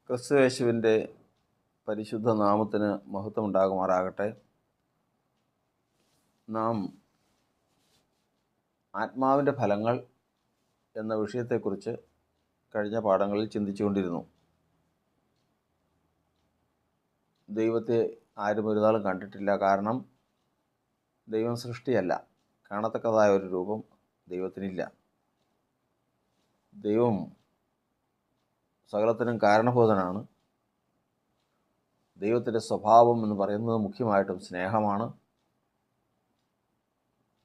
ക്രിസ്തുയേശുവിൻ്റെ പരിശുദ്ധ നാമത്തിന് മഹത്വം ഉണ്ടാകുമാറാകട്ടെ. നാം ആത്മാവിൻ്റെ ഫലങ്ങൾ എന്ന വിഷയത്തെക്കുറിച്ച് കഴിഞ്ഞ പാഠങ്ങളിൽ ചിന്തിച്ചുകൊണ്ടിരുന്നു. ദൈവത്തെ ആരും ഒരു നാളും കണ്ടിട്ടില്ല. കാരണം ദൈവം സൃഷ്ടിയല്ല. കാണത്തക്കതായ ഒരു രൂപം ദൈവത്തിനില്ല. ദൈവം സകലത്തിനും കാരണഭൂതനാണ്. ദൈവത്തിൻ്റെ സ്വഭാവം എന്ന് പറയുന്നത് മുഖ്യമായിട്ടും സ്നേഹമാണ്.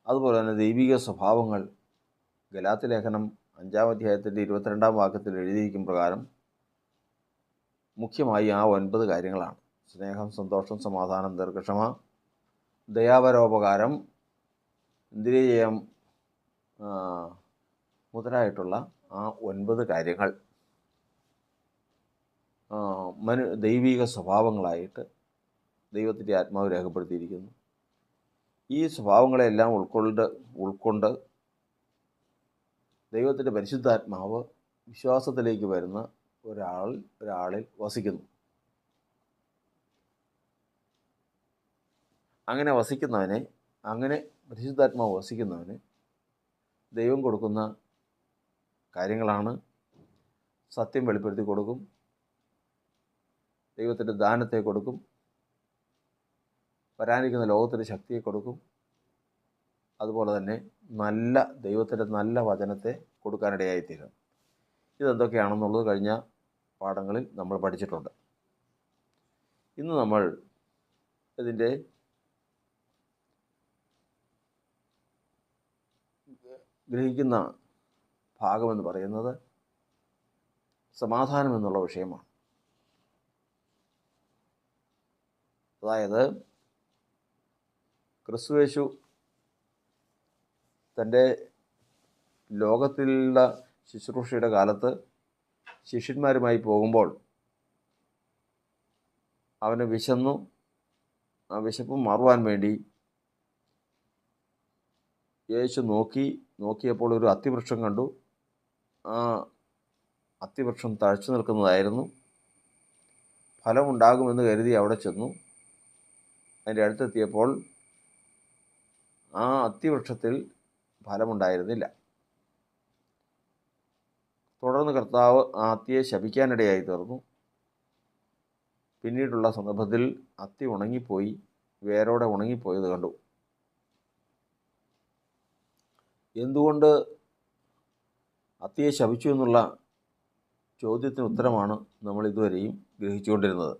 അതുപോലെ തന്നെ ദൈവിക സ്വഭാവങ്ങൾ ഗലാത്യ ലേഖനം 5-ാം അധ്യായത്തിൻ്റെ 22-ാം വാക്യത്തിൽ എഴുതിയിരിക്കും പ്രകാരം മുഖ്യമായി ആ 9 കാര്യങ്ങളാണ്. സ്നേഹം, സന്തോഷം, സമാധാനം, ദീർഘക്ഷമ, ദയാപരോപകാരം, ഇന്ദ്രിയജയം മുതലായിട്ടുള്ള ആ 9 കാര്യങ്ങൾ ദൈവിക സ്വഭാവങ്ങളായിട്ട് ദൈവത്തിൻ്റെ ആത്മാവ് രേഖപ്പെടുത്തിയിരിക്കുന്നു. ഈ സ്വഭാവങ്ങളെല്ലാം ഉൾക്കൊണ്ട് ദൈവത്തിൻ്റെ പരിശുദ്ധാത്മാവ് വിശ്വാസത്തിലേക്ക് വരുന്ന ഒരാളിൽ വസിക്കുന്നു. അങ്ങനെ പരിശുദ്ധാത്മാവ് വസിക്കുന്നവന് ദൈവം കൊടുക്കുന്ന കാര്യങ്ങളാണ്. സത്യം വെളിപ്പെടുത്തി കൊടുക്കും, ദൈവത്തിൻ്റെ ദാനത്തെ കൊടുക്കും, വരാനിരിക്കുന്ന ലോകത്തിൻ്റെ ശക്തിയെ കൊടുക്കും, അതുപോലെ തന്നെ ദൈവത്തിൻ്റെ നല്ല വചനത്തെ കൊടുക്കാനിടയായിത്തീരും. ഇതെന്തൊക്കെയാണെന്നുള്ളത് കഴിഞ്ഞ പാഠങ്ങളിൽ നമ്മൾ പഠിച്ചിട്ടുണ്ട്. ഇന്ന് നമ്മൾ ഇതിൻ്റെ ഗ്രഹിക്കുന്ന ഭാഗമെന്ന് പറയുന്നത് സമാധാനം എന്നുള്ള വിഷയമാണ്. അതായത് ക്രിസ്തുയേശു തൻ്റെ ലോകത്തിലുള്ള ശുശ്രൂഷയുടെ കാലത്ത് ശിഷ്യന്മാരുമായി പോകുമ്പോൾ അവന് വിശന്നു. ആ വിശപ്പ് മാറുവാൻ വേണ്ടി യേശു നോക്കിയപ്പോൾ ഒരു അത്തിവൃക്ഷം കണ്ടു. ആ അത്തിവൃക്ഷം തഴച്ചു നിൽക്കുന്നതായിരുന്നു. ഫലമുണ്ടാകുമെന്ന് കരുതി അവിടെ ചെന്നു. അതിൻ്റെ അടുത്തെത്തിയപ്പോൾ ആ അത്തിവൃക്ഷത്തിൽ ഫലമുണ്ടായിരുന്നില്ല. തുടർന്ന് കർത്താവ് ആ അത്തിയെ ശപിക്കാനിടയായി തീർന്നു. പിന്നീടുള്ള സന്ദർഭത്തിൽ അത്തി ഉണങ്ങിപ്പോയി, വേരോടെ ഉണങ്ങിപ്പോയത് കണ്ടു. എന്തുകൊണ്ട് അത്തിയെ ശപിച്ചു എന്നുള്ള ചോദ്യത്തിന് ഉത്തരമാണ് നമ്മൾ ഇതുവരെയും ഗ്രഹിച്ചുകൊണ്ടിരുന്നത്.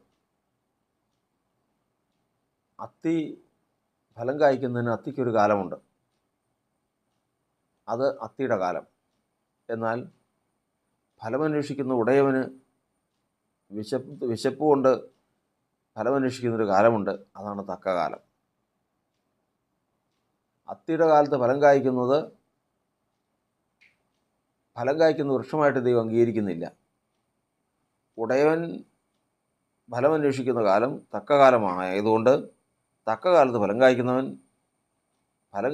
അത്തി ഫലം കായ്ക്കുന്നതിന് അത്തിക്കൊരു കാലമുണ്ട്. അത് അത്തിയുടെ കാലം. എന്നാൽ ഫലമന്വേഷിക്കുന്ന ഉടയവന് വിശപ്പ് കൊണ്ട് ഫലമന്വേഷിക്കുന്നൊരു കാലമുണ്ട്. അതാണ് തക്ക കാലം. അത്തിയുടെ കാലത്ത് ഫലം കായ്ക്കുന്ന വൃക്ഷമായിട്ട് ദൈവം അംഗീകരിക്കുന്നില്ല. ഉടയവൻ ഫലമന്വേഷിക്കുന്ന കാലം തക്ക കാലമായതുകൊണ്ട് തക്ക കാലത്ത് ഫലം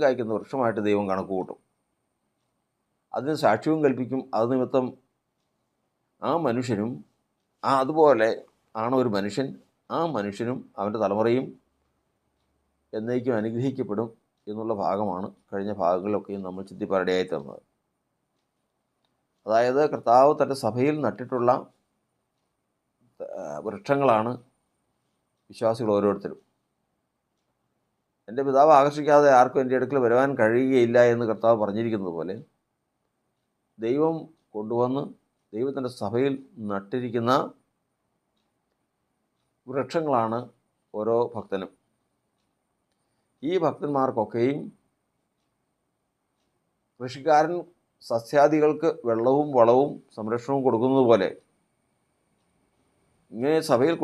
കായ്ക്കുന്ന വൃക്ഷമായിട്ട് ദൈവം കണക്ക് കൂട്ടും. അതിന് സാക്ഷ്യവും കൽപ്പിക്കും. അത് നിമിത്തം ആ മനുഷ്യനും അതുപോലെ ആണ് ഒരു മനുഷ്യൻ. ആ മനുഷ്യനും അവൻ്റെ തലമുറയും എന്നേക്കും അനുഗ്രഹിക്കപ്പെടും എന്നുള്ള ഭാഗമാണ് കഴിഞ്ഞ ഭാഗങ്ങളിലൊക്കെയും നമ്മൾ ചിന്തിപ്പാനിടയായി തന്നത്. അതായത് കർത്താവ് തൻ്റെ സഭയിൽ നട്ടിട്ടുള്ള വൃക്ഷങ്ങളാണ് വിശ്വാസികൾ ഓരോരുത്തരും. എൻ്റെ പിതാവ് ആകർഷിക്കാതെ ആർക്കും എൻ്റെ അടുക്കൽ വരുവാൻ കഴിയുകയില്ല എന്ന് കർത്താവ് പറഞ്ഞിരിക്കുന്നത് പോലെ ദൈവം കൊണ്ടുവന്ന് ദൈവത്തിൻ്റെ സഭയിൽ നട്ടിരിക്കുന്ന വൃക്ഷങ്ങളാണ് ഓരോ ഭക്തനും. ഈ ഭക്തന്മാർക്കൊക്കെയും കൃഷിക്കാരൻ സസ്യാദികൾക്ക് വെള്ളവും വളവും സംരക്ഷണവും കൊടുക്കുന്നത് പോലെ ഇങ്ങനെ സഭയിൽ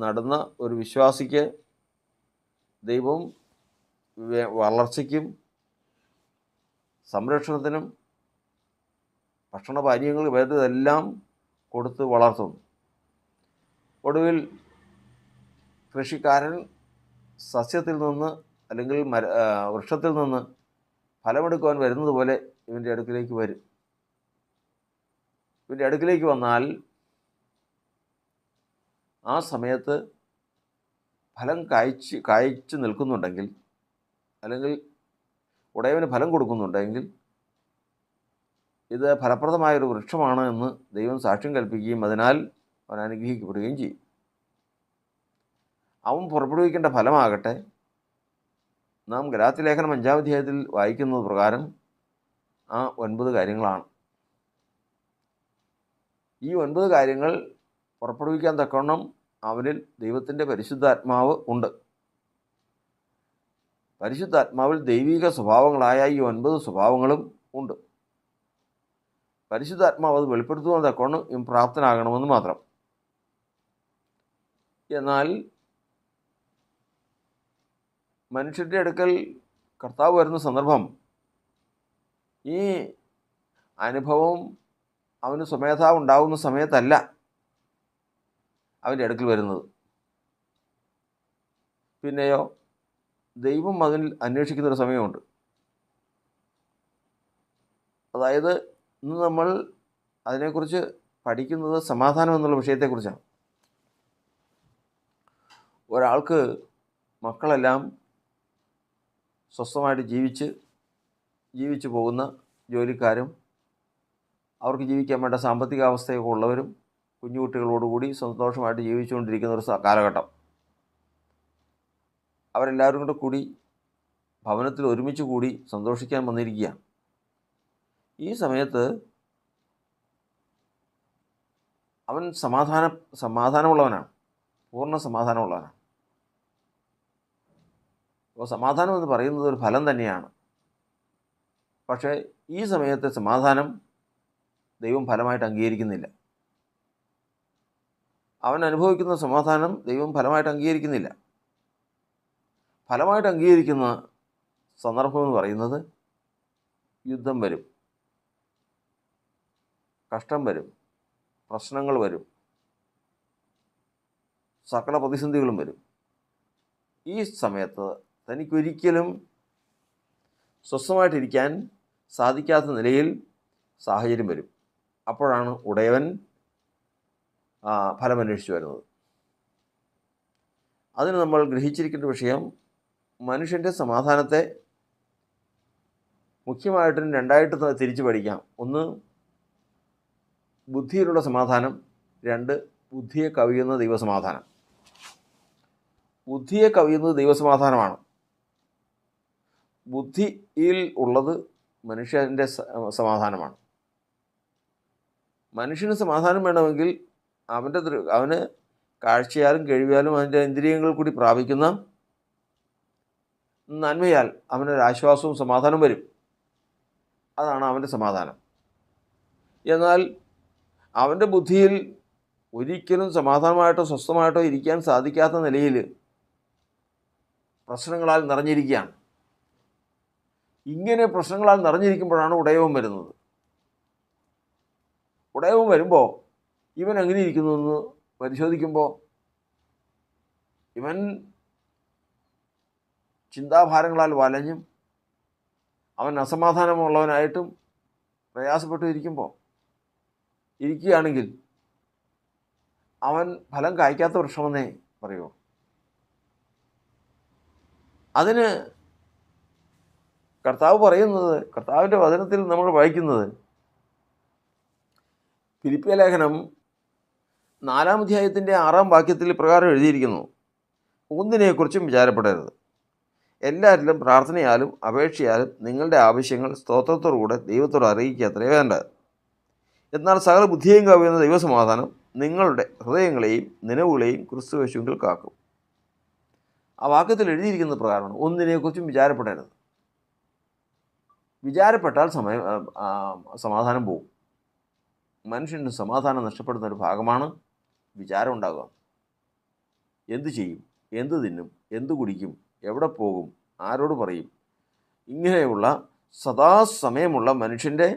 നടുന്ന ഒരു വിശ്വാസിക്ക് ദൈവം വളർച്ചയ്ക്കും സംരക്ഷണത്തിനും ഭക്ഷണപാനീയങ്ങൾ വേണ്ടതെല്ലാം കൊടുത്ത് വളർത്തുന്നു. ഒടുവിൽ കൃഷിക്കാരൻ സസ്യത്തിൽ നിന്ന് അല്ലെങ്കിൽ വൃക്ഷത്തിൽ നിന്ന് ഫലമെടുക്കുവാൻ വരുന്നത് പോലെ ഇവൻ്റെ അടുക്കിലേക്ക് വരും. ഇവൻ്റെ അടുക്കിലേക്ക് വന്നാൽ ആ സമയത്ത് ഫലം കായ്ച്ചു നിൽക്കുന്നുണ്ടെങ്കിൽ, അല്ലെങ്കിൽ ഉടയവന് ഫലം കൊടുക്കുന്നുണ്ടെങ്കിൽ ഇത് ഫലപ്രദമായൊരു വൃക്ഷമാണ് എന്ന് ദൈവം സാക്ഷ്യം കൽപ്പിക്കുകയും അതിനാൽ അവൻ അനുഗ്രഹിക്കപ്പെടുകയും ചെയ്യും. അവൻ പുറപ്പെടുവിക്കേണ്ട ഫലമാകട്ടെ നാം ഗലാത്യലേഖനം 5-ാം അധ്യായത്തിൽ വായിക്കുന്നത് പ്രകാരം ആ 9 കാര്യങ്ങളാണ്. ഈ 9 കാര്യങ്ങൾ പുറപ്പെടുവിക്കാൻ തക്കവണ്ണം അവനിൽ ദൈവത്തിൻ്റെ പരിശുദ്ധാത്മാവ് ഉണ്ട്. പരിശുദ്ധാത്മാവിൽ ദൈവിക സ്വഭാവങ്ങളായ ഈ 9 സ്വഭാവങ്ങളും ഉണ്ട്. പരിശുദ്ധാത്മാവ് അത് വെളിപ്പെടുത്തുവാൻ തക്കവണ്ണം പ്രാപ്തനാകണമെന്ന് മാത്രം. എന്നാൽ മനുഷ്യരുടെ അടുക്കൽ കർത്താവ് വരുന്ന സന്ദർഭം ഈ അനുഭവം അവന് സ്വമേധാ ഉണ്ടാകുന്ന സമയത്തല്ല അവൻ്റെ അടുക്കൽ വരുന്നത്. പിന്നെയോ ദൈവം അതിൽ അന്വേഷിക്കുന്നൊരു സമയമുണ്ട്. അതായത് ഇന്ന് നമ്മൾ അതിനെക്കുറിച്ച് പഠിക്കുന്നത് സമാധാനം എന്നുള്ള വിഷയത്തെക്കുറിച്ചാണ്. ഒരാൾക്ക് മക്കളെല്ലാം സ്വസ്ഥമായിട്ട് ജീവിച്ചു പോകുന്ന ജോലിക്കാരും അവർക്ക് ജീവിക്കാൻ വേണ്ട സാമ്പത്തിക അവസ്ഥയൊക്കെ ഉള്ളവരും കുഞ്ഞുകുട്ടികളോടുകൂടി സന്തോഷമായിട്ട് ജീവിച്ചുകൊണ്ടിരിക്കുന്ന ഒരു കാലഘട്ടം. അവരെല്ലാവരും കൂടി ഭവനത്തിൽ ഒരുമിച്ച് കൂടി സന്തോഷിക്കാൻ വന്നിരിക്കുകയാണ്. ഈ സമയത്ത് അവൻ സമാധാനമുള്ളവനാണ്, പൂർണ്ണ സമാധാനമുള്ളവനാണ്. അപ്പോൾ സമാധാനം എന്ന് പറയുന്നത് ഒരു ഫലം തന്നെയാണ്. പക്ഷേ ഈ സമയത്തെ സമാധാനം ദൈവം ഫലമായിട്ട് അംഗീകരിക്കുന്നില്ല. അവൻ അനുഭവിക്കുന്ന സമാധാനം ദൈവം ഫലമായിട്ട് അംഗീകരിക്കുന്നില്ല. ഫലമായിട്ട് അംഗീകരിക്കുന്ന സന്ദർഭം എന്ന് പറയുന്നത് യുദ്ധം വരും, കഷ്ടം വരും, പ്രശ്നങ്ങൾ വരും, സകല പ്രതിസന്ധികളും വരും. ഈ സമയത്ത് തനിക്കൊരിക്കലും സ്വസ്ഥമായിട്ടിരിക്കാൻ സാധിക്കാത്ത നിലയിൽ സാഹചര്യം വരും. അപ്പോഴാണ് ഉടയവൻ ഫലമന്വേഷിച്ച് വരുന്നത്. അതിന് നമ്മൾ ഗ്രഹിച്ചിരിക്കേണ്ട വിഷയം, മനുഷ്യൻ്റെ സമാധാനത്തെ മുഖ്യമായിട്ടും 2ആയിട്ട് തിരിച്ചു പഠിക്കാം. ഒന്ന് ബുദ്ധിയിലുള്ള സമാധാനം, 2 ബുദ്ധിയെ കവിയുന്ന ദൈവസമാധാനം. ബുദ്ധിയെ കവിയുന്നത് ദൈവസമാധാനമാണ്. ബുദ്ധിയിൽ ഉള്ളത് മനുഷ്യൻ്റെ സമാധാനമാണ്. മനുഷ്യന് സമാധാനം വേണമെങ്കിൽ അവന് കാഴ്ചയാലും കേൾവിയാലും അതിൻ്റെ ഇന്ദ്രിയങ്ങൾ കൂടി പ്രാപിക്കുന്ന നന്മയാൽ അവനൊരാശ്വാസവും സമാധാനവും വരും. അതാണ് അവൻ്റെ സമാധാനം. എന്നാൽ അവൻ്റെ ബുദ്ധിയിൽ ഒരിക്കലും സമാധാനമായിട്ടോ സ്വസ്ഥമായിട്ടോ ഇരിക്കാൻ സാധിക്കാത്ത നിലയിൽ പ്രശ്നങ്ങളാൽ നിറഞ്ഞിരിക്കുകയാണ്. ഇങ്ങനെ പ്രശ്നങ്ങളാൽ നിറഞ്ഞിരിക്കുമ്പോഴാണ് ഉടയവൻ വരുന്നത്. ഉടയവൻ വരുമ്പോൾ ഇവൻ എങ്ങനെ ഇരിക്കുന്നു എന്ന് പരിശോധിക്കുമ്പോൾ ഇവൻ ചിന്താഭാരങ്ങളാൽ വലഞ്ഞും അവൻ അസമാധാനമുള്ളവനായിട്ടും പ്രയാസപ്പെട്ടു ഇരിക്കുകയാണെങ്കിൽ അവൻ ഫലം കായ്ക്കാത്ത വൃക്ഷമെന്നേ പറയുമോ? അതിന് കർത്താവ് പറയുന്നത്, കർത്താവിൻ്റെ വചനത്തിൽ നമ്മൾ വായിക്കുന്നത്, ഫിലിപ്പിയ ലേഖനം 4-ാം അധ്യായത്തിൻ്റെ 6-ാം വാക്യത്തിൽ പ്രകാരം എഴുതിയിരിക്കുന്നു: ഒന്നിനെക്കുറിച്ചും വിചാരപ്പെടരുത്, എല്ലാവരിലും പ്രാർത്ഥനയാലും അപേക്ഷയാലും നിങ്ങളുടെ ആവശ്യങ്ങൾ സ്തോത്രത്തോടുകൂടെ ദൈവത്തോട് അറിയിക്കുക വേണ്ടത്. എന്നാൽ സകല ബുദ്ധിയെയും കവിയുന്ന ദൈവസമാധാനം നിങ്ങളുടെ ഹൃദയങ്ങളെയും നിലവുകളെയും ക്രിസ്തുയേശുവിൽ കാക്കും. ആ വാക്യത്തിൽ എഴുതിയിരിക്കുന്ന പ്രകാരമാണ് ഒന്നിനെക്കുറിച്ചും വിചാരപ്പെടരുത്. വിചാരപ്പെട്ടാൽ സമാധാനം പോകും. മനുഷ്യന് സമാധാനം നഷ്ടപ്പെടുന്ന ഒരു ഭാഗമാണ് വിചാരം ഉണ്ടാകുക. എന്തു ചെയ്യും, എന്തു തിന്നും, എന്തു കുടിക്കും, എവിടെ പോകും, ആരോട് പറയും, ഇങ്ങനെയുള്ള സദാസമയമുള്ള മനുഷ്യൻ്റെ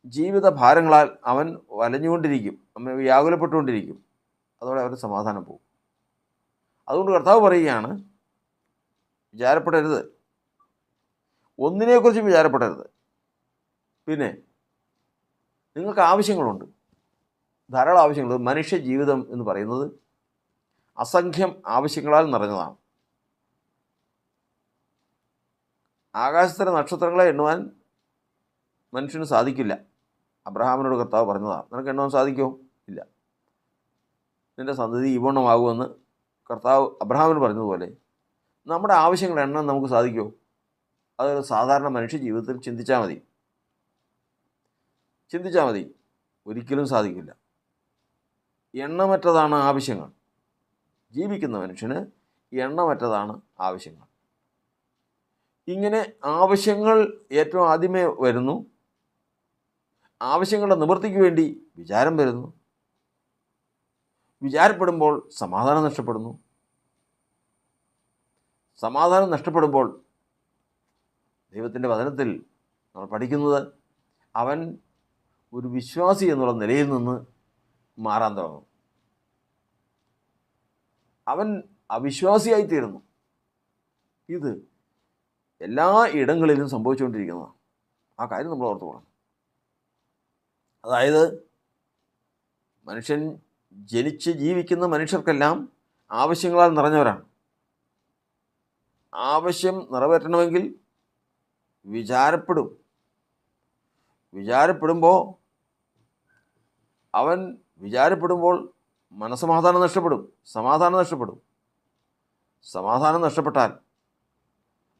ജീവിത ഭാരങ്ങളാൽ അവൻ വലഞ്ഞുകൊണ്ടിരിക്കും, വ്യാകുലപ്പെട്ടുകൊണ്ടിരിക്കും. അതോടെ അവരുടെ സമാധാനം പോകും. അതുകൊണ്ട് കർത്താവ് പറയുകയാണ്, വിചാരപ്പെടരുത്, ഒന്നിനെക്കുറിച്ചും വിചാരപ്പെടരുത്. പിന്നെ നിങ്ങൾക്ക് ആവശ്യങ്ങളുണ്ട്, ധാരാളം ആവശ്യങ്ങൾ. മനുഷ്യ ജീവിതം എന്ന് പറയുന്നത് അസംഖ്യം ആവശ്യങ്ങളാൽ നിറഞ്ഞതാണ്. ആകാശത്തിലെ നക്ഷത്രങ്ങളെ എണ്ണുവാൻ മനുഷ്യന് സാധിക്കില്ല. അബ്രഹാമിനോട് കർത്താവ് പറഞ്ഞതാണ്. നിനക്ക് എണ്ണുവാൻ സാധിക്കുമോ? ഇല്ല. നിൻ്റെ സന്തതി ഈവണ്ണമാകുമെന്ന് കർത്താവ് അബ്രഹാമിന് പറഞ്ഞതുപോലെ നമ്മുടെ ആവശ്യങ്ങൾ എണ്ണാൻ നമുക്ക് സാധിക്കുമോ? അത് സാധാരണ മനുഷ്യ ജീവിതത്തിൽ ചിന്തിച്ചാൽ മതി. ഒരിക്കലും സാധിക്കില്ല. എണ്ണമറ്റതാണ് ആവശ്യങ്ങൾ. ജീവിക്കുന്ന മനുഷ്യന് എണ്ണമറ്റതാണ് ആവശ്യങ്ങൾ. ഇങ്ങനെ ആവശ്യങ്ങൾ ഏറ്റവും ആദ്യമേ വരുന്നു. ആവശ്യങ്ങളുടെ നിവൃത്തിക്ക് വേണ്ടി വിചാരം വരുന്നു. വിചാരപ്പെടുമ്പോൾ സമാധാനം നഷ്ടപ്പെടുന്നു. സമാധാനം നഷ്ടപ്പെടുമ്പോൾ ദൈവത്തിൻ്റെ വചനത്തിൽ നമ്മൾ പഠിക്കുന്നത് അവൻ ഒരു വിശ്വാസി എന്നുള്ള നിലയിൽ നിന്ന് മാറാൻ തുടങ്ങും. അവൻ അവിശ്വാസിയായിത്തീരുന്നു. ഇത് എല്ലാ ഇടങ്ങളിലും സംഭവിച്ചുകൊണ്ടിരിക്കുന്നതാണ്. ആ കാര്യം നമ്മൾ ഓർത്തു പോകണം. അതായത് മനുഷ്യൻ ജനിച്ച് ജീവിക്കുന്ന മനുഷ്യർക്കെല്ലാം ആവശ്യങ്ങളാൽ നിറഞ്ഞവരാണ്. ആവശ്യം നിറവേറ്റണമെങ്കിൽ വിചാരപ്പെടുമ്പോൾ മനസ്സമാധാനം നഷ്ടപ്പെടും. സമാധാനം നഷ്ടപ്പെട്ടാൽ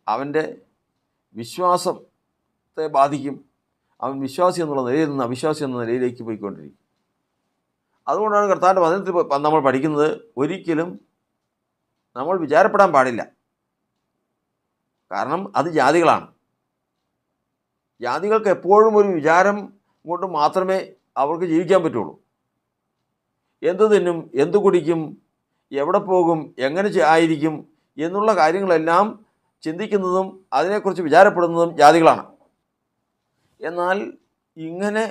അവൻ്റെ വിശ്വാസത്തെ ബാധിക്കും. അവൻ വിശ്വാസി എന്നുള്ള നിലയിൽ നിന്ന് അവിശ്വാസി എന്ന നിലയിലേക്ക് പോയിക്കൊണ്ടിരിക്കും. അതുകൊണ്ടാണ് കർത്താവിൻ്റെ വചനത്തിൽ നമ്മൾ പഠിക്കുന്നത്, ഒരിക്കലും നമ്മൾ വിചാരപ്പെടാൻ പാടില്ല. കാരണം അത് ജാതികളാണ്. ജാതികൾക്ക് എപ്പോഴും ഒരു വിചാരം കൊണ്ട് മാത്രമേ അവർക്ക് ജീവിക്കാൻ പറ്റുള്ളൂ. എന്തു തിന്നും, എന്തു കുടിക്കും, എവിടെ പോകും, എങ്ങനെ ആയിരിക്കും എന്നുള്ള കാര്യങ്ങളെല്ലാം ചിന്തിക്കുന്നതും അതിനെക്കുറിച്ച് വിചാരപ്പെടുന്നതും ജാതികളാണ്. എന്നാൽ ഇങ്ങനെ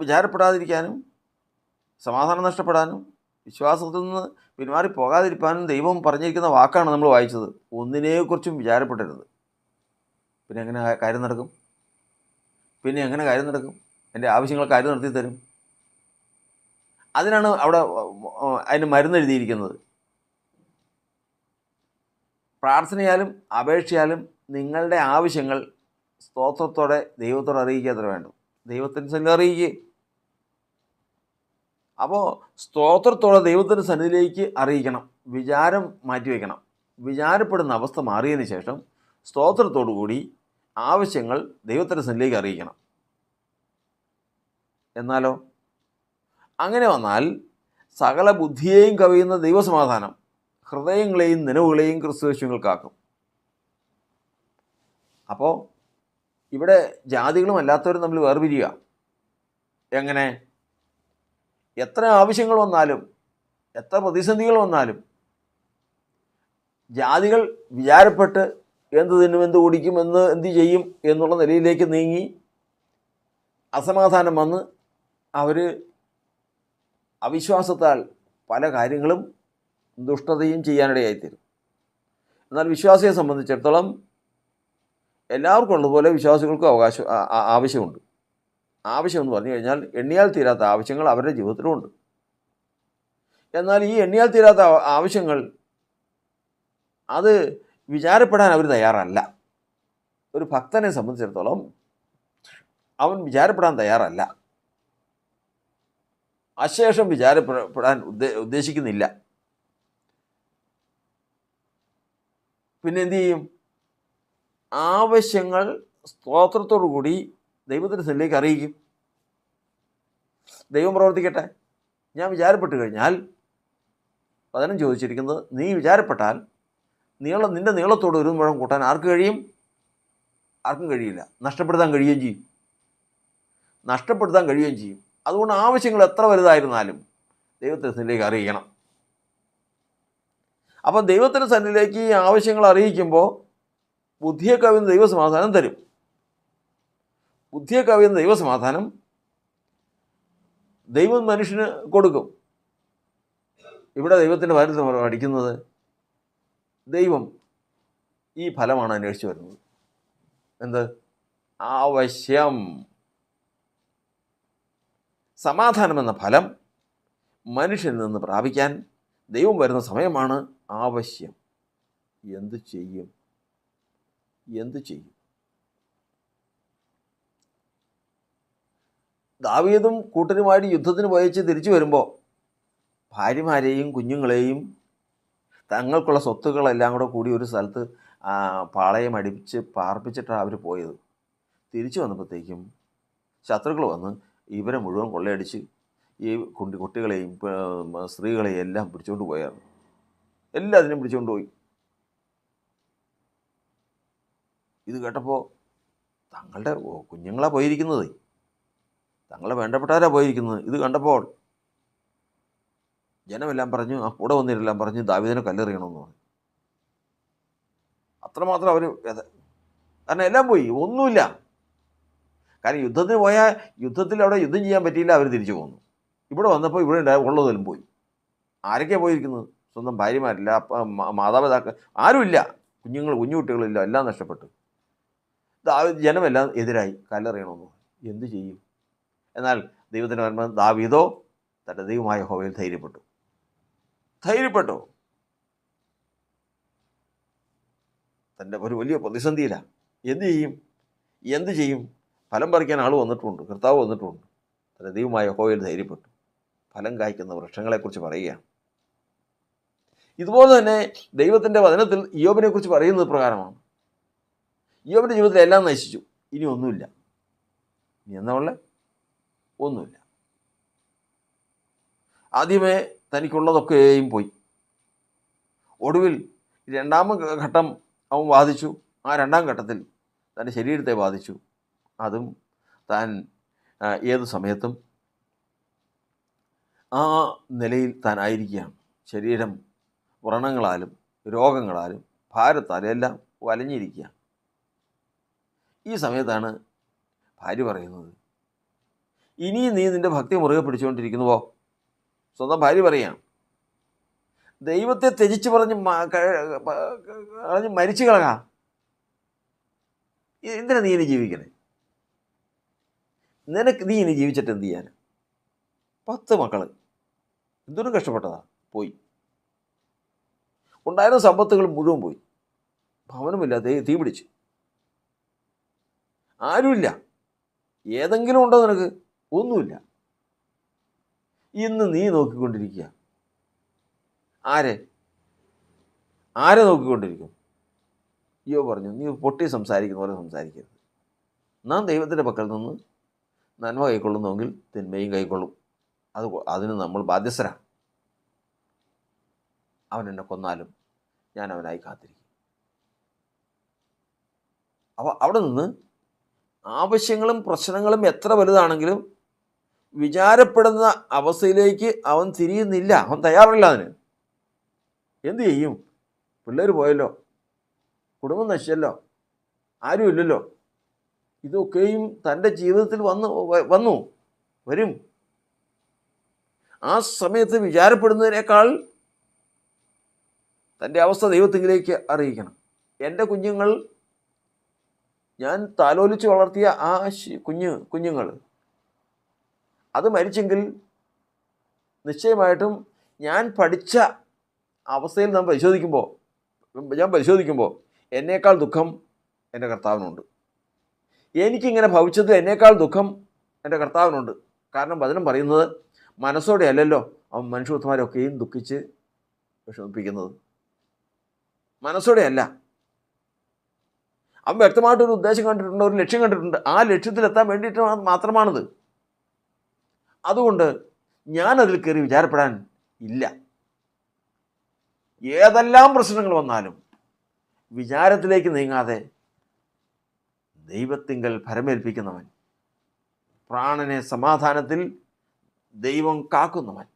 വിചാരപ്പെടാതിരിക്കാനും സമാധാനം നഷ്ടപ്പെടാനും വിശ്വാസത്തിൽ നിന്ന് പിന്മാറിപ്പോകാതിരിക്കാനും ദൈവം പറഞ്ഞിരിക്കുന്ന വാക്കാണ് നമ്മൾ വായിച്ചത്. ഒന്നിനെക്കുറിച്ചും വിചാരപ്പെടരുത്. പിന്നെ എങ്ങനെ കാര്യം നടക്കും? എൻ്റെ ആവശ്യങ്ങൾക്ക് ആര് നടത്തി തരും? അതിനാണ് അവിടെ അതിന് മരുന്നെഴുതിയിരിക്കുന്നത്. പ്രാർത്ഥനയാലും അപേക്ഷയാലും നിങ്ങളുടെ ആവശ്യങ്ങൾ സ്തോത്രത്തോടെ ദൈവത്തോട് അറിയിക്കുക. അത്ര വേണ്ടു. ദൈവത്തിൻ്റെ സന്നിധി അറിയിക്കുക. അപ്പോൾ സ്തോത്രത്തോടെ ദൈവത്തിൻ്റെ സന്നിധിയിലേക്ക് അറിയിക്കണം. വിചാരം മാറ്റിവെക്കണം. വിചാരപ്പെടുന്ന അവസ്ഥ മാറിയതിന് ശേഷം സ്തോത്രത്തോടു കൂടി ആവശ്യങ്ങൾ ദൈവത്തിൻ്റെ സന്നിധിയിലേക്ക് അറിയിക്കണം. എന്നാലോ അങ്ങനെ വന്നാൽ സകല ബുദ്ധിയെയും കവിയുന്ന ദൈവസമാധാനം ഹൃദയങ്ങളെയും നനവുകളെയും ക്രിസ്തുയേശുവിൽ കാക്കും. അപ്പോൾ ഇവിടെ ജാതികളും അല്ലാത്തവരും തമ്മിൽ വേർപിരിയുക. എങ്ങനെ? എത്ര ആവശ്യങ്ങൾ വന്നാലും, എത്ര പ്രതിസന്ധികൾ വന്നാലും ജാതികൾ വിചാരപ്പെട്ട് എന്ത് തിന്നും, എന്ത് കുടിക്കും, എന്ത് ചെയ്യും എന്നുള്ള നിലയിലേക്ക് നീങ്ങി അസമാധാനം വന്ന് അവർ അവിശ്വാസത്താൽ പല കാര്യങ്ങളും ദുഷ്ടതയും ചെയ്യാനിടയായിത്തീരും. എന്നാൽ വിശ്വാസിയെ സംബന്ധിച്ചിടത്തോളം എല്ലാവർക്കും ഉള്ളതുപോലെ വിശ്വാസികൾക്കും ആവശ്യമുണ്ട്. ആവശ്യമെന്ന് പറഞ്ഞു കഴിഞ്ഞാൽ എണ്ണിയാൽ തീരാത്ത ആവശ്യങ്ങൾ അവരുടെ ജീവിതത്തിലുമുണ്ട്. എന്നാൽ ഈ എണ്ണിയാൽ തീരാത്ത ആവശ്യങ്ങൾ അത് വിചാരപ്പെടാൻ അവർ തയ്യാറല്ല. ഒരു ഭക്തനെ സംബന്ധിച്ചിടത്തോളം അവൻ വിചാരപ്പെടാൻ തയ്യാറല്ല. അശേഷം വിചാരപ്പെടാൻ ഉദ്ദേശിക്കുന്നില്ല. പിന്നെ എന്തു ചെയ്യും? ആവശ്യങ്ങൾ സ്തോത്രത്തോടു കൂടി ദൈവത്തിൻ്റെ സന്നിധിയിലേക്ക് അറിയിക്കും. ദൈവം പ്രവർത്തിക്കട്ടെ. ഞാൻ വിചാരപ്പെട്ട് കഴിഞ്ഞാൽ വചനം ചോദിച്ചിരിക്കുന്നത്, നീ വിചാരപ്പെട്ടാൽ നിൻ്റെ നീളത്തോട് ഒരു മുഴം കൂട്ടാൻ ആർക്ക് കഴിയും? ആർക്കും കഴിയില്ല. നഷ്ടപ്പെടുത്താൻ കഴിയുകയും ചെയ്യും. അതുകൊണ്ട് ആവശ്യങ്ങൾ എത്ര വലുതായിരുന്നാലും ദൈവത്തിൻ്റെ സന്നിധിയിലേക്ക് അറിയിക്കണം. അപ്പം ദൈവത്തിൻ്റെ സന്നിധിയിലേക്ക് ഈ ആവശ്യങ്ങൾ അറിയിക്കുമ്പോൾ ബുദ്ധിയെ കവിയുന്ന ദൈവസമാധാനം തരും. ബുദ്ധിയെ കവിയുന്ന ദൈവസമാധാനം ദൈവം മനുഷ്യന് കൊടുക്കും. ഇവിടെ ദൈവത്തിൻ്റെ വചനത്തിൽ പഠിക്കുന്നത് ദൈവം ഈ ഫലമാണ് അന്വേഷിച്ച് വരുന്നത്. എന്ത്? ആവശ്യം. സമാധാനമെന്ന ഫലം മനുഷ്യനിൽ നിന്ന് പ്രാപിക്കാൻ ദൈവം വരുന്ന സമയമാണ് ആവശ്യം. എന്തു ചെയ്യും? എന്തു ചെയ്യും? ദാവീദും കൂട്ടരുമായിട്ട് യുദ്ധത്തിന് പോയച്ച് തിരിച്ചു വരുമ്പോൾ ഭാര്യമാരെയും കുഞ്ഞുങ്ങളെയും തങ്ങൾക്കുള്ള സ്വത്തുക്കളെല്ലാം കൂടി ഒരു സ്ഥലത്ത് പാളയം അടിപ്പിച്ച് പാർപ്പിച്ചിട്ടാണ് അവർ പോയത്. തിരിച്ചു വന്നപ്പോഴത്തേക്കും ശത്രുക്കൾ വന്ന് ഇവരെ മുഴുവൻ കൊള്ളയടിച്ച് ഈ കുട്ടികളെയും സ്ത്രീകളെയും എല്ലാം പിടിച്ചുകൊണ്ട് പോയാണ്. എല്ലാത്തിനും പിടിച്ചുകൊണ്ട് പോയി. ഇത് കേട്ടപ്പോൾ തങ്ങളുടെ കുഞ്ഞുങ്ങളാണ് പോയിരിക്കുന്നത്, തങ്ങളെ വേണ്ടപ്പെട്ടവരാണ് പോയിരിക്കുന്നത്. ഇത് കണ്ടപ്പോൾ ജനമെല്ലാം പറഞ്ഞു, ആ കൂടെ വന്നിരെല്ലാം പറഞ്ഞു ദാവീദിനെ കല്ലെറിയണമെന്ന് പറഞ്ഞു. അത്രമാത്രം അവർ, കാരണം എല്ലാം പോയി, ഒന്നുമില്ല. കാരണം യുദ്ധത്തിന് പോയാൽ യുദ്ധത്തിൽ അവിടെ യുദ്ധം ചെയ്യാൻ പറ്റിയില്ല, അവർ തിരിച്ചു പോന്നു. ഇവിടെ വന്നപ്പോൾ ഇവിടെ ഉള്ളതെല്ലാം പോയി. ആരൊക്കെയാണ് പോയിരിക്കുന്നത്? സ്വന്തം ഭാര്യമാരില്ല, മാതാപിതാക്കൾ ആരുമില്ല, കുഞ്ഞു കുട്ടികളില്ല, എല്ലാം നഷ്ടപ്പെട്ടു. ജനമെല്ലാം എതിരായി, കല്ലെറിയണമെന്ന്. എന്തു ചെയ്യും? എന്നാൽ ദൈവത്തിൻ്റെ വരുമ്പോൾ ദാവീദോ തൻ്റെ ദൈവമായ യഹോവയിൽ ധൈര്യപ്പെട്ടു. തൻ്റെ ഒരു വലിയ പ്രതിസന്ധിയിലാണ്. എന്തു ചെയ്യും? ഫലം പറിക്കാൻ ആൾ വന്നിട്ടുണ്ട്, കർത്താവ് വന്നിട്ടുണ്ട്. തൻ്റെ ദൈവമായ യഹോവയിൽ ധൈര്യപ്പെട്ടു. ഫലം കായ്ക്കുന്ന വൃക്ഷങ്ങളെക്കുറിച്ച് പറയുകയാണ്. ഇതുപോലെ തന്നെ ദൈവത്തിൻ്റെ വചനത്തിൽ ഇയ്യോബിനെക്കുറിച്ച് പറയുന്നത് പ്രകാരമാണ്. ഇയ്യോബിൻ്റെ ജീവിതത്തിൽ എല്ലാം നശിച്ചു, ഇനി ഒന്നുമില്ല. ഇനി എന്നുള്ള ഒന്നുമില്ല. ആദ്യമേ തനിക്കുള്ളതൊക്കെയും പോയി. ഒടുവിൽ രണ്ടാം ഘട്ടം അവൻ ബാധിച്ചു. ആ രണ്ടാം ഘട്ടത്തിൽ തൻ്റെ ശരീരത്തെ ബാധിച്ചു. അതും താൻ ഏത് സമയത്തും ആ നിലയിൽ താൻ ആയിരിക്കുകയാണ്. ശരീരം വ്രണങ്ങളാലും രോഗങ്ങളാലും ഭാരത്താലും എല്ലാം വലഞ്ഞിരിക്കുക. ഈ സമയത്താണ് ഭാര്യ പറയുന്നത്, ഇനിയും നീ നിൻ്റെ ഭക്തി മുറുകെ പിടിച്ചുകൊണ്ടിരിക്കുന്നുവോ? സ്വന്തം ഭാര്യ പറയാം, ദൈവത്തെ ത്യജിച്ച് പറഞ്ഞ് മരിച്ചു കളകാം. എന്തിനാ നീ ഇനി ജീവിക്കണേ? നീ ഇനി ജീവിച്ചിട്ട് എന്ത് ചെയ്യാൻ? 10 മക്കൾ, എന്തൊരു കഷ്ടപ്പെട്ടതാ, പോയി. ഉണ്ടായിരുന്ന സമ്പത്തുകൾ മുഴുവൻ പോയി. ഭവനമില്ല, തീ പിടിച്ച്. ആരുമില്ല. ഏതെങ്കിലും ഉണ്ടോ നിനക്ക്? ഒന്നുമില്ല. ഇന്ന് നീ നോക്കിക്കൊണ്ടിരിക്കുക. ആരെ നോക്കിക്കൊണ്ടിരിക്കും? ഇയ്യോബ് പറഞ്ഞു, നീ പൊട്ടി സംസാരിക്കുന്ന പോലെ സംസാരിക്കരുത്. നാം ദൈവത്തിൻ്റെ പക്കൽ നിന്ന് നന്മ കൈക്കൊള്ളുന്നുവെങ്കിൽ തിന്മയും കൈക്കൊള്ളും. അതിന് നമ്മൾ ബാധ്യസ്ഥരാണ്. അവൻ എന്നെ കൊന്നാലും ഞാൻ അവനായി കാത്തിരിക്കും. അപ്പോൾ അവിടെ നിന്ന് ആവശ്യങ്ങളും പ്രശ്നങ്ങളും എത്ര വലുതാണെങ്കിലും വിചാരപ്പെടുന്ന അവസ്ഥയിലേക്ക് അവൻ തിരിയുന്നില്ല. അവൻ തയ്യാറല്ല അതിന്. എന്തു ചെയ്യും? പിള്ളേർ പോയല്ലോ, കുടുംബം നശിച്ചല്ലോ, ആരുമില്ലല്ലോ. ഇതൊക്കെയും തൻ്റെ ജീവിതത്തിൽ വരും. ആ സമയത്ത് വിചാരപ്പെടുന്നതിനേക്കാൾ തൻ്റെ അവസ്ഥ ദൈവത്തിലേക്ക് അറിയിക്കണം. എൻ്റെ കുഞ്ഞുങ്ങൾ, ഞാൻ താലോലിച്ച് വളർത്തിയ ആ കുഞ്ഞുങ്ങൾ അത് മരിച്ചെങ്കിൽ നിശ്ചയമായിട്ടും ഞാൻ പഠിച്ച അവസ്ഥയിൽ ഞാൻ പരിശോധിക്കുമ്പോൾ എന്നേക്കാൾ ദുഃഖം എൻ്റെ കർത്താവിനുണ്ട്. എനിക്കിങ്ങനെ ഭവിച്ചത് എന്നേക്കാൾ ദുഃഖം എൻ്റെ കർത്താവിനുണ്ട്. കാരണം വചനം പറയുന്നത് മനസ്സോടെ അല്ലല്ലോ അവൻ മനുഷ്യപുത്രന്മാരൊക്കെയും ദുഃഖിച്ച് വിഷമിപ്പിക്കുന്നത്. മനസ്സോടെ അല്ല. അവൻ വ്യക്തമായിട്ടൊരു ഉദ്ദേശം കണ്ടിട്ടുണ്ട്, ഒരു ലക്ഷ്യം കണ്ടിട്ടുണ്ട്. ആ ലക്ഷ്യത്തിലെത്താൻ വേണ്ടിയിട്ട് മാത്രമാണിത്. അതുകൊണ്ട് ഞാനതിൽ കയറി വിചാരപ്പെടാൻ ഇല്ല. ഏതെല്ലാം പ്രശ്നങ്ങൾ വന്നാലും വിചാരത്തിലേക്ക് നീങ്ങാതെ ദൈവത്തിങ്കൽ ഭരമേൽപ്പിക്കുന്നവൻ, പ്രാണനെ സമാധാനത്തിൽ ദൈവം കാക്കുന്നവൻ.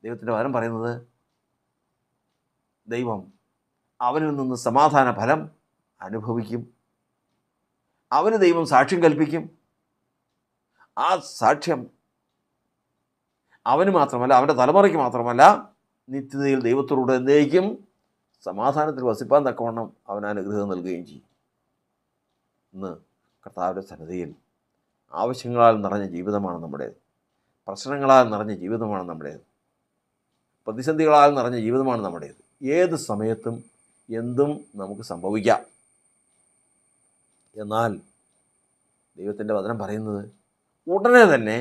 ദൈവത്തിൻ്റെ വചനം പറയുന്നത് ദൈവം അവനിൽ നിന്ന് സമാധാന ഫലം അനുഭവിക്കും. അവന് ദൈവം സാക്ഷ്യം കൽപ്പിക്കും. ആ സാക്ഷ്യം അവന് മാത്രമല്ല, അവൻ്റെ തലമുറയ്ക്ക് മാത്രമല്ല, നിത്യതയിൽ ദൈവത്തോടുകൂടെ എന്നേക്കും സമാധാനത്തിൽ വസിപ്പാൻ തക്കവണ്ണം അവൻ അനുഗ്രഹം നൽകുകയും ചെയ്യും. ഇന്ന് കർത്താവിൻ്റെ സന്നിധിയിൽ ആവശ്യങ്ങളാൽ നിറഞ്ഞ ജീവിതമാണ് നമ്മുടേത്. പ്രശ്നങ്ങളാൽ നിറഞ്ഞ ജീവിതമാണ് നമ്മുടേത്. പ്രതിസന്ധികളാൽ നിറഞ്ഞ ജീവിതമാണ് നമ്മുടേത്. ഏത് സമയത്തും എന്തും നമുക്ക് സംഭവിക്കാം. എന്നാൽ ദൈവത്തിൻ്റെ വചനം പറയുന്നത് ഉടനെ തന്നെ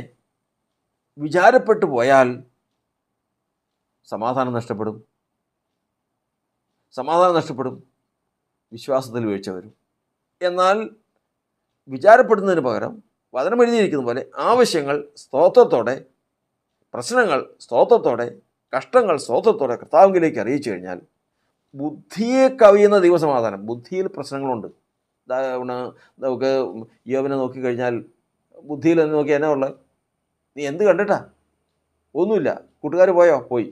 വിചാരപ്പെട്ടു പോയാൽ സമാധാനം നഷ്ടപ്പെടും, വിശ്വാസത്തിൽ വീഴ്ച വരും. എന്നാൽ വിചാരപ്പെടുന്നതിന് പകരം വചനം എഴുതിയിരിക്കുന്ന പോലെ ആവശ്യങ്ങൾ സ്തോത്രത്തോടെ, പ്രശ്നങ്ങൾ സ്തോത്രത്തോടെ, കഷ്ടങ്ങൾ സ്തോത്രത്തോടെ കർത്താവിലേക്ക് അറിയിച്ചു കഴിഞ്ഞാൽ ബുദ്ധിയെ കവിയുന്ന ദൈവസമാധാനം. ബുദ്ധിയിൽ പ്രശ്നങ്ങളുണ്ട്. നമുക്ക് യോബിനെ നോക്കിക്കഴിഞ്ഞാൽ ബുദ്ധിയിൽ എന്ന് നോക്കി എന്നാ ഉള്ളത്? നീ എന്ത് കണ്ടിട്ടാ? ഒന്നുമില്ല. കൂട്ടുകാർ പോയോ? പോയി.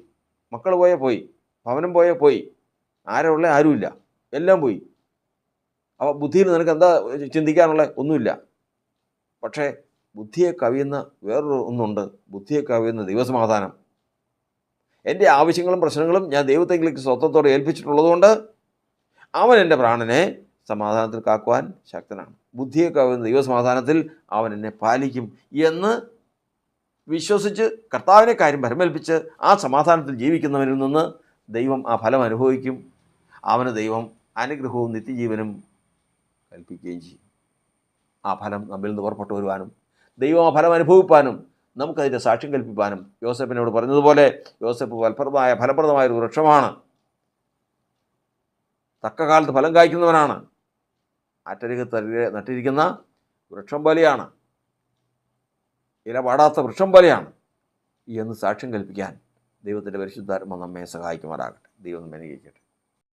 മക്കൾ പോയോ? പോയി. ഭവനം പോയോ? പോയി. ആരാ ഉള്ളത്? ആരുമില്ല. എല്ലാം പോയി. അപ്പോൾ ബുദ്ധിയിൽ നിനക്ക് എന്താ ചിന്തിക്കാനുള്ളത്? ഒന്നുമില്ല. പക്ഷേ ബുദ്ധിയെ കവിയുന്ന വേറൊരു ഒന്നുണ്ട്. ബുദ്ധിയെ കവിയുന്ന ദൈവസമാധാനം. എൻ്റെ ആവശ്യങ്ങളും പ്രശ്നങ്ങളും ഞാൻ ദൈവത്തെങ്കിലേക്ക് സ്വത്വത്തോടെ ഏൽപ്പിച്ചിട്ടുള്ളതുകൊണ്ട് അവൻ എൻ്റെ പ്രാണനെ സമാധാനത്തിൽ കാക്കുവാൻ ശക്തനാണ്. ബുദ്ധിയെ കവിയുന്ന ദൈവസമാധാനത്തിൽ അവൻ എന്നെ പാലിക്കും എന്ന് വിശ്വസിച്ച് കർത്താവിനെ കാര്യം പരമേൽപ്പിച്ച് ആ സമാധാനത്തിൽ ജീവിക്കുന്നവരിൽ നിന്ന് ദൈവം ആ ഫലം അനുഭവിക്കും. അവന് ദൈവം അനുഗ്രഹവും നിത്യജീവനും കൽപ്പിക്കുകയും ചെയ്യും. ആ ഫലം നമ്മിൽ നിന്ന് പുറപ്പെട്ടു വരുവാനും ദൈവം ആ ഫലം അനുഭവിപ്പാനും നമുക്കതിൻ്റെ സാക്ഷ്യം കൽപ്പിക്കാനും യോസേപ്പിനോട് പറഞ്ഞതുപോലെ യോസേപ്പ് ഫലപ്രദമായ ഒരു വൃക്ഷമാണ്. തക്ക കാലത്ത് ഫലം കായ്ക്കുന്നവനാണ്. ആറ്റരികത്ത് നട്ടിരിക്കുന്ന വൃക്ഷം പോലെയാണ്, ഇല പാടാത്ത വൃക്ഷം പോലെയാണ് എന്ന് സാക്ഷ്യം കൽപ്പിക്കാൻ ദൈവത്തിൻ്റെ പരിശുദ്ധാത്മ നമ്മെ സഹായിക്കുമാറാകട്ടെ. ദൈവം നമ്മെ അനുഗ്രഹിക്കട്ടെ.